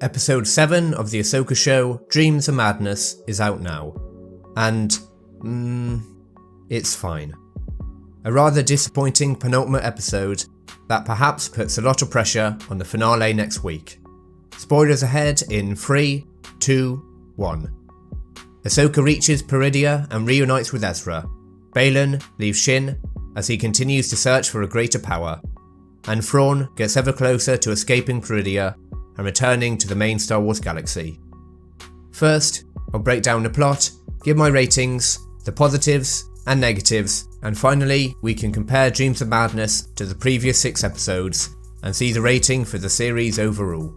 Episode 7 of the Ahsoka show, Dreams of Madness, is out now. And, it's fine. A rather disappointing penultimate episode that perhaps puts a lot of pressure on the finale next week. Spoilers ahead in 3, 2, 1. Ahsoka reaches Peridea and reunites with Ezra. Baylan leaves Shin as he continues to search for a greater power. And Thrawn gets ever closer to escaping Peridea and returning to the main Star Wars galaxy. First, I'll break down the plot, give my ratings, the positives and negatives, and finally we can compare Dreams of Madness to the previous 6 episodes and see the rating for the series overall.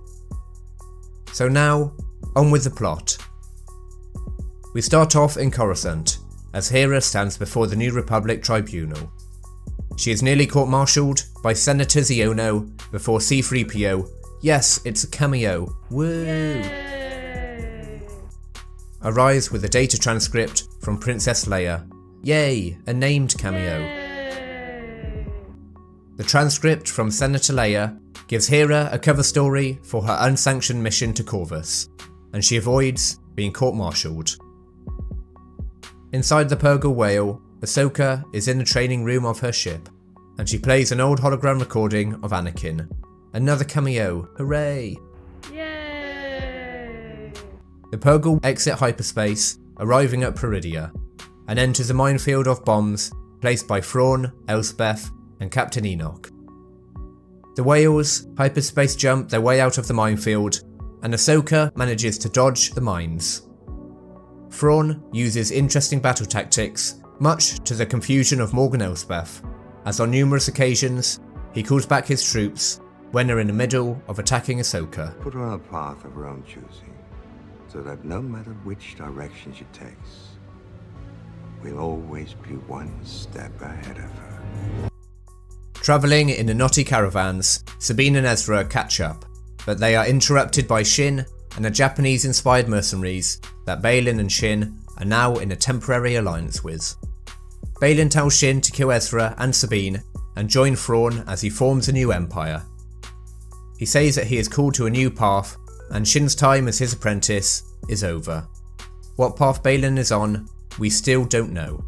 So now, on with the plot. We start off in Coruscant, as Hera stands before the New Republic Tribunal. She is nearly court-martialed by Senator Xiono before C-3PO. Yes, it's a cameo. Woo! Yay! Arrives with a data transcript from Princess Leia. Yay, a named cameo. Yay! The transcript from Senator Leia gives Hera a cover story for her unsanctioned mission to Corvus, and she avoids being court-martialed. Inside the Purgle Whale, Ahsoka is in the training room of her ship, and she plays an old hologram recording of Anakin. Another cameo, hooray! Yay! The Purgle exit hyperspace, arriving at Peridea, and enters a minefield of bombs placed by Thrawn, Elspeth, and Captain Enoch. The whales hyperspace jump their way out of the minefield, and Ahsoka manages to dodge the mines. Thrawn uses interesting battle tactics, much to the confusion of Morgan Elspeth, as on numerous occasions he calls back his troops when they're in the middle of attacking Ahsoka. Put her on a path of her own choosing, so that no matter which direction she takes, we'll always be one step ahead of her. Travelling in the knotty caravans, Sabine and Ezra catch up, but they are interrupted by Shin and the Japanese-inspired mercenaries that Baylan and Shin are now in a temporary alliance with. Baylan tells Shin to kill Ezra and Sabine and join Thrawn as he forms a new empire. He says that he is called to a new path, and Shin's time as his apprentice is over. What path Baylan is on, we still don't know.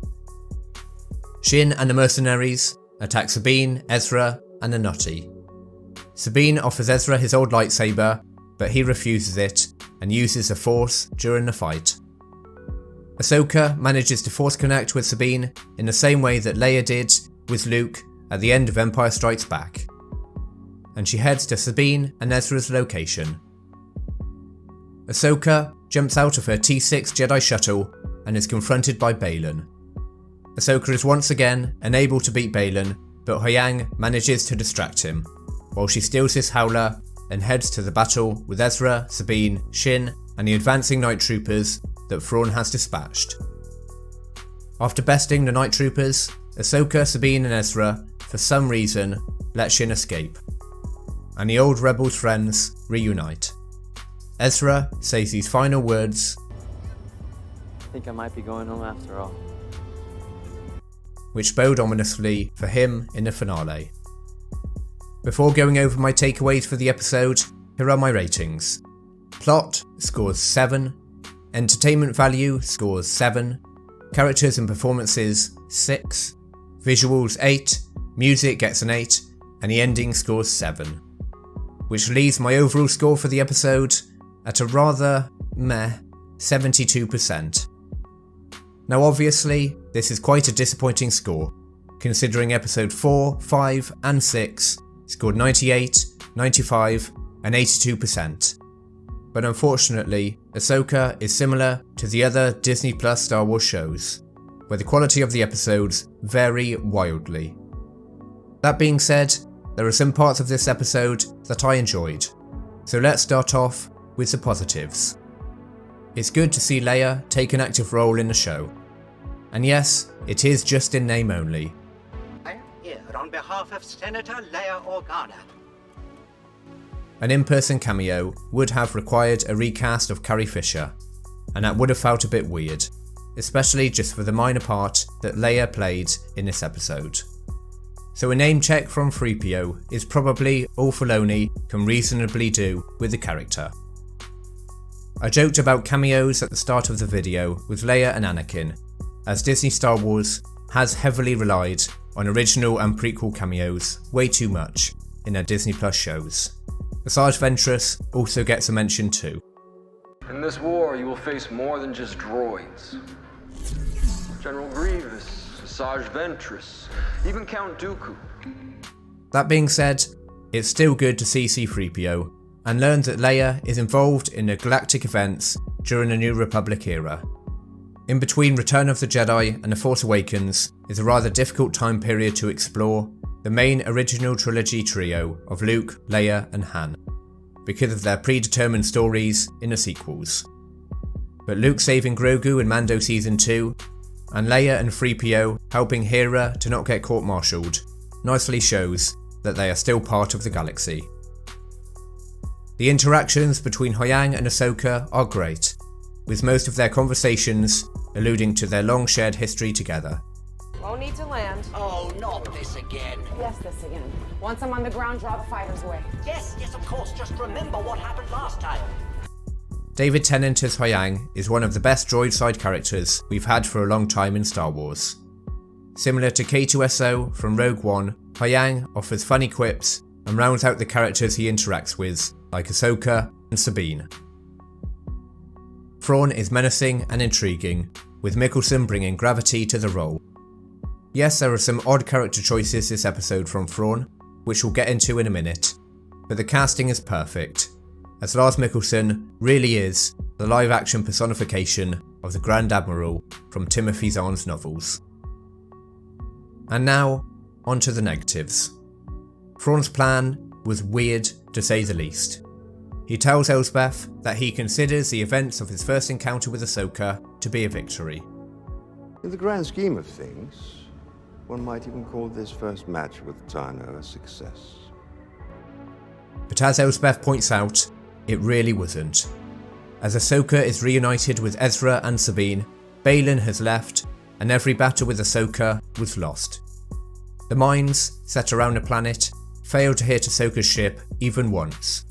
Shin and the mercenaries attack Sabine, Ezra, and the Nutty. Sabine offers Ezra his old lightsaber, but he refuses it and uses the Force during the fight. Ahsoka manages to Force connect with Sabine in the same way that Leia did with Luke at the end of Empire Strikes Back, and she heads to Sabine and Ezra's location. Ahsoka jumps out of her T6 Jedi shuttle and is confronted by Baylan. Ahsoka is once again unable to beat Baylan, but Huyang manages to distract him, while she steals his howler and heads to the battle with Ezra, Sabine, Shin, and the advancing Night Troopers that Thrawn has dispatched. After besting the Night Troopers, Ahsoka, Sabine, and Ezra, for some reason, let Shin escape, and the old Rebels friends reunite. Ezra says these final words, "I think I might be going home after all," which bode ominously for him in the finale. Before going over my takeaways for the episode, here are my ratings. Plot scores 7, entertainment value scores 7, characters and performances 6, visuals 8, music gets an 8, and the ending scores 7, which leaves my overall score for the episode at a rather meh 72%. Now obviously, this is quite a disappointing score, considering episode 4, 5 and 6 scored 98, 95 and 82%. But unfortunately, Ahsoka is similar to the other Disney Plus Star Wars shows, where the quality of the episodes vary wildly. That being said, there are some parts of this episode that I enjoyed, so let's start off with the positives. It's good to see Leia take an active role in the show, and yes, it is just in name only. I am here on behalf of Senator Leia Organa. An in-person cameo would have required a recast of Carrie Fisher, and that would have felt a bit weird, especially just for the minor part that Leia played in this episode. So a name check from 3PO is probably all Filoni can reasonably do with the character. I joked about cameos at the start of the video with Leia and Anakin, as Disney Star Wars has heavily relied on original and prequel cameos way too much in their Disney Plus shows. Assajj Ventress also gets a mention too. In this war, you will face more than just droids. General Grievous, Assajj Ventress, even Count Dooku. That being said, it's still good to see C-3PO and learn that Leia is involved in the galactic events during the New Republic era. In between Return of the Jedi and The Force Awakens is a rather difficult time period to explore the main original trilogy trio of Luke, Leia and Han, because of their predetermined stories in the sequels. But Luke saving Grogu in Mando Season 2, and Leia and 3PO helping Hera to not get court-martialed, nicely shows that they are still part of the galaxy. The interactions between Huyang and Ahsoka are great, with most of their conversations alluding to their long shared history together. Won't need to land. Oh, not this again. Yes, this again. Once I'm on the ground, draw the fighters away. Yes, of course. Just remember what happened last time. David Tennant as Huyang is one of the best droid side characters we've had for a long time in Star Wars. Similar to K2SO from Rogue One, Huyang offers funny quips and rounds out the characters he interacts with, like Ahsoka and Sabine. Thrawn is menacing and intriguing, with Mikkelsen bringing gravity to the role. Yes, there are some odd character choices this episode from Thrawn, which we'll get into in a minute, but the casting is perfect, as Lars Mikkelsen really is the live-action personification of the Grand Admiral from Timothy Zahn's novels. And now, on to the negatives. Thrawn's plan was weird to say the least. He tells Elsbeth that he considers the events of his first encounter with Ahsoka to be a victory. In the grand scheme of things, one might even call this first match with Tano a success. But as Elsbeth points out, it really wasn't. As Ahsoka is reunited with Ezra and Sabine, Baylan has left, and every battle with Ahsoka was lost. The mines, set around the planet, failed to hit Ahsoka's ship even once.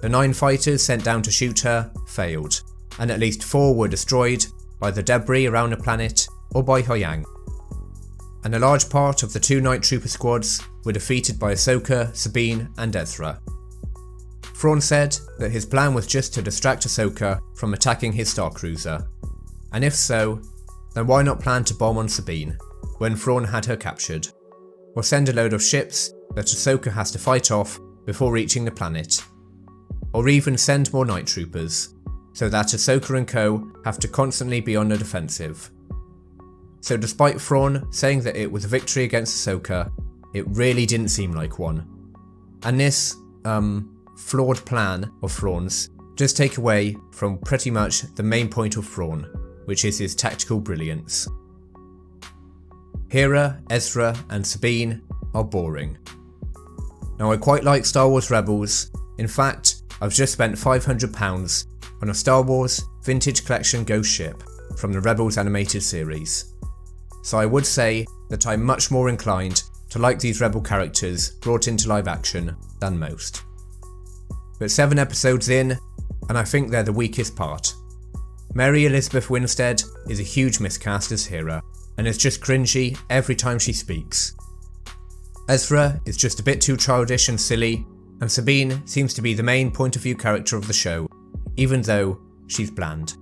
The 9 fighters sent down to shoot her failed, and at least 4 were destroyed by the debris around the planet or by Huyang. And a large part of the 2 Night Trooper squads were defeated by Ahsoka, Sabine and Ezra. Thrawn said that his plan was just to distract Ahsoka from attacking his Star Cruiser, and if so, then why not plan to bomb on Sabine when Thrawn had her captured, or send a load of ships that Ahsoka has to fight off before reaching the planet, or even send more Night Troopers, so that Ahsoka and co have to constantly be on the defensive. So despite Thrawn saying that it was a victory against Ahsoka, it really didn't seem like one. And this, flawed plan of Thrawn's does take away from pretty much the main point of Thrawn, which is his tactical brilliance. Hera, Ezra and Sabine are boring. Now I quite like Star Wars Rebels. In fact, I've just spent £500 on a Star Wars Vintage Collection Ghost ship from the Rebels animated series. So I would say that I'm much more inclined to like these Rebel characters brought into live action than most. But 7 episodes in, and I think they're the weakest part. Mary Elizabeth Winstead is a huge miscast as Hera, and is just cringy every time she speaks. Ezra is just a bit too childish and silly, and Sabine seems to be the main point of view character of the show, even though she's bland.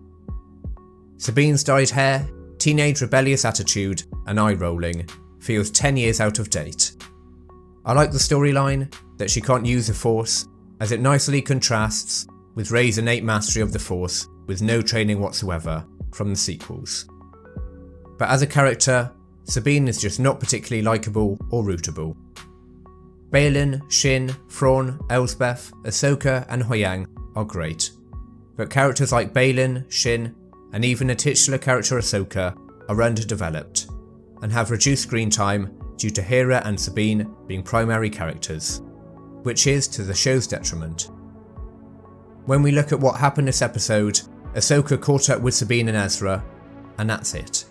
Sabine's dyed hair, teenage rebellious attitude, and eye rolling feels 10 years out of date. I like the storyline that she can't use the Force, as it nicely contrasts with Rey's innate mastery of the Force with no training whatsoever from the sequels. But as a character, Sabine is just not particularly likeable or rootable. Baylan, Shin, Thrawn, Elsbeth, Ahsoka and Huyang are great, but characters like Baylan, Shin, and even the titular character Ahsoka are underdeveloped, and have reduced screen time due to Hera and Sabine being primary characters, which is to the show's detriment. When we look at what happened this episode, Ahsoka caught up with Sabine and Ezra, and that's it.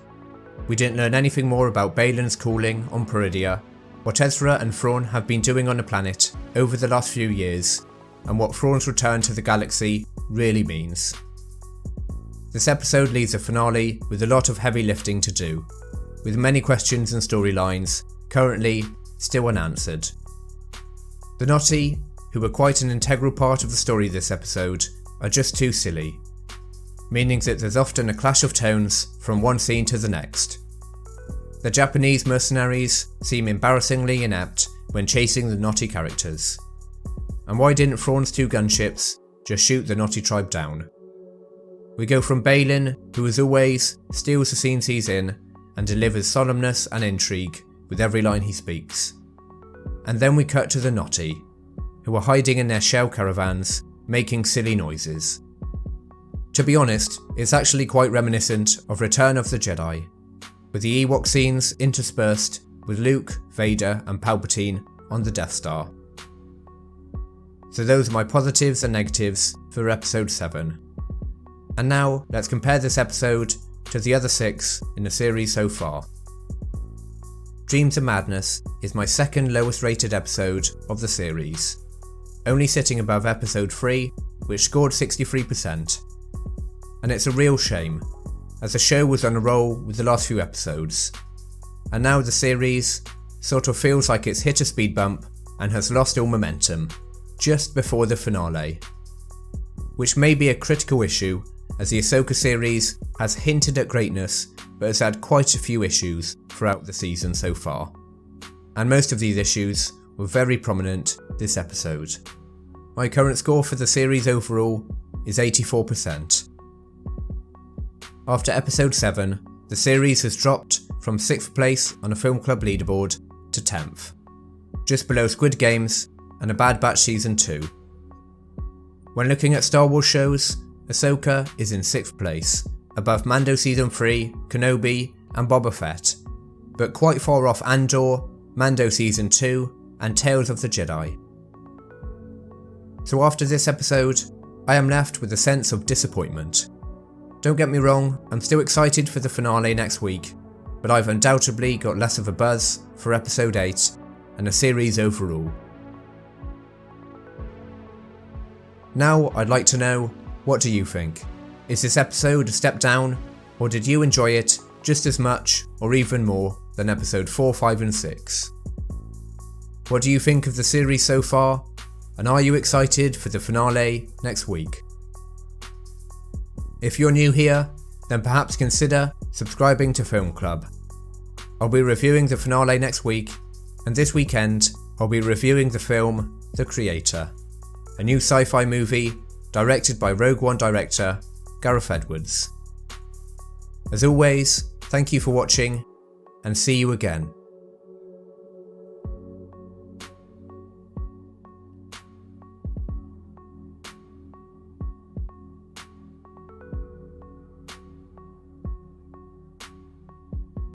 We didn't learn anything more about Baylan's calling on Peridia, what Ezra and Thrawn have been doing on the planet over the last few years, and what Thrawn's return to the galaxy really means. This episode leaves a finale with a lot of heavy lifting to do, with many questions and storylines currently still unanswered. The Noti, who were quite an integral part of the story this episode, are just too silly, meaning that there's often a clash of tones from one scene to the next. The Japanese mercenaries seem embarrassingly inept when chasing the Noti characters. And why didn't Thrawn's 2 gunships just shoot the Noti tribe down? We go from Baylan, who as always steals the scenes he's in and delivers solemnness and intrigue with every line he speaks. And then we cut to the Noti, who are hiding in their shell caravans making silly noises. To be honest, it's actually quite reminiscent of Return of the Jedi, with the Ewok scenes interspersed with Luke, Vader and Palpatine on the Death Star. So those are my positives and negatives for episode 7. And now let's compare this episode to the other 6 in the series so far. Dreams of Madness is my second lowest rated episode of the series, only sitting above episode 3, which scored 63%. And it's a real shame, as the show was on a roll with the last few episodes, and now the series sort of feels like it's hit a speed bump and has lost all momentum just before the finale, which may be a critical issue as the Ahsoka series has hinted at greatness but has had quite a few issues throughout the season so far, and most of these issues were very prominent this episode. My current score for the series overall is 84%. After episode 7, the series has dropped from 6th place on a Film Club leaderboard to 10th, just below Squid Games and A Bad Batch Season 2. When looking at Star Wars shows, Ahsoka is in 6th place, above Mando Season 3, Kenobi and Boba Fett, but quite far off Andor, Mando Season 2 and Tales of the Jedi. So after this episode, I am left with a sense of disappointment. Don't get me wrong, I'm still excited for the finale next week, but I've undoubtedly got less of a buzz for episode 8 and the series overall. Now I'd like to know, what do you think? Is this episode a step down, or did you enjoy it just as much or even more than episode 4, 5 and 6? What do you think of the series so far, and are you excited for the finale next week? If you're new here, then perhaps consider subscribing to Film Club. I'll be reviewing the finale next week, and this weekend I'll be reviewing the film The Creator, a new sci-fi movie directed by Rogue One director Gareth Edwards. As always, thank you for watching, and see you again.